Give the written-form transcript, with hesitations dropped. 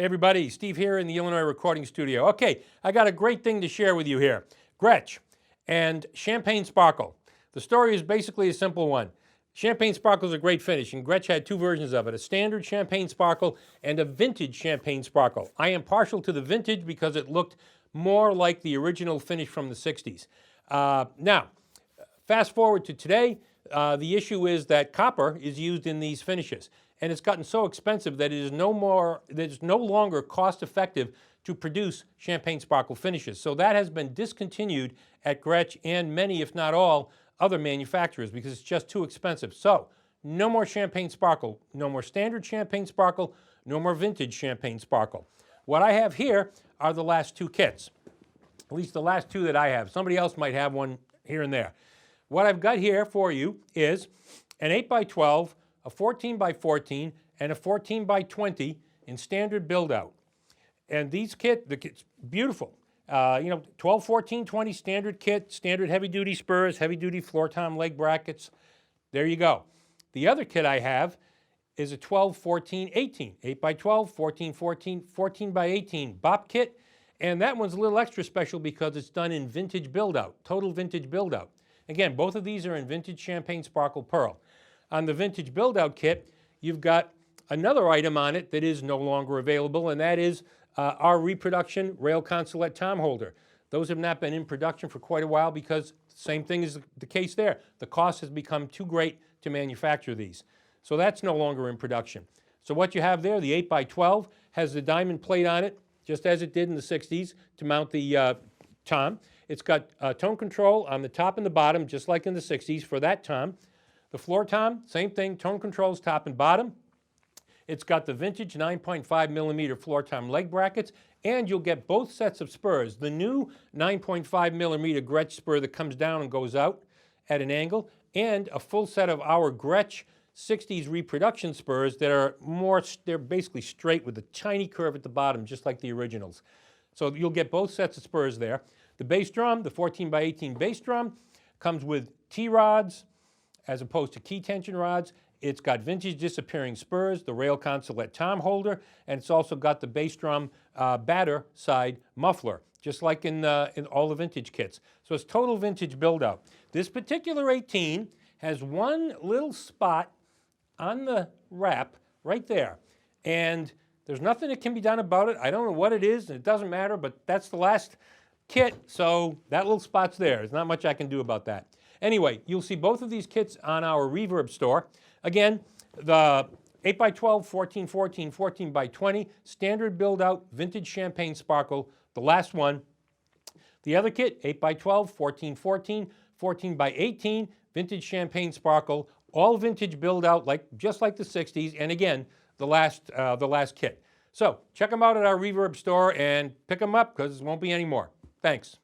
Hey everybody, Steve here in the Illinois recording studio. Okay, I got a great thing to share with you here. Gretsch and Champagne Sparkle. The story is basically a simple one. Champagne Sparkle is a great finish, and Gretsch had two versions of it, a standard Champagne Sparkle and a vintage Champagne Sparkle. I am partial to the vintage because it looked more like the original finish from the 60s. Now, fast forward to today, the issue is that copper is used in these finishes, and it's gotten so expensive that it is no longer cost effective to produce Champagne Sparkle finishes. So that has been discontinued at Gretsch and many, if not all, other manufacturers because it's just too expensive. So no more Champagne Sparkle, no more standard Champagne Sparkle, no more vintage Champagne Sparkle. What I have here are the last two kits, at least the last two that I have. Somebody else might have one here and there. What I've got here for you is an 8x12, a 14x14, and a 14x20 in standard build-out. And these the kit's beautiful. 12, 14, 20 standard kit, standard heavy-duty spurs, heavy-duty floor tom leg brackets. There you go. The other kit I have is a 12, 14, 18, 8x12, 14, 14, 14x18 bop kit. And that one's a little extra special because it's done in vintage build-out, total vintage build-out. Again, both of these are in vintage Champagne Sparkle Pearl. On the vintage build-out kit, you've got another item on it that is no longer available, and that is our Reproduction rail Consulate tom holder. Those have not been in production for quite a while because the same thing is the case there. The cost has become too great to manufacture these. So that's no longer in production. So what you have there, the 8x12, has the diamond plate on it, just as it did in the 60s, to mount the tom. It's got tone control on the top and the bottom, just like in the 60s for that tom. The floor tom, same thing, tone controls top and bottom. It's got the vintage 9.5 millimeter floor tom leg brackets, and you'll get both sets of spurs. The new 9.5 millimeter Gretsch spur that comes down and goes out at an angle, and a full set of our Gretsch 60s Reproduction spurs that are they're basically straight with a tiny curve at the bottom, just like the originals. So you'll get both sets of spurs there. The bass drum, the 14x18 bass drum, comes with T-rods as opposed to key tension rods. It's got vintage disappearing spurs, the rail Consulate tom holder, and it's also got the bass drum batter side muffler, just like in all the vintage kits. So it's total vintage build-out. This particular 18 has one little spot on the wrap right there, and there's nothing that can be done about it. I don't know what it is, and it doesn't matter, but that's the last kit, so that little spot's there. There's not much I can do about that. Anyway, you'll see both of these kits on our Reverb store. Again, the 8x12, 14, 14, 14x20, standard build-out, vintage Champagne Sparkle, the last one. The other kit, 8x12, 14, 14, 14x18, vintage Champagne Sparkle, all vintage build-out, just like the 60s, and again, the last kit. So check them out at our Reverb store and pick them up because there won't be any more. Thanks.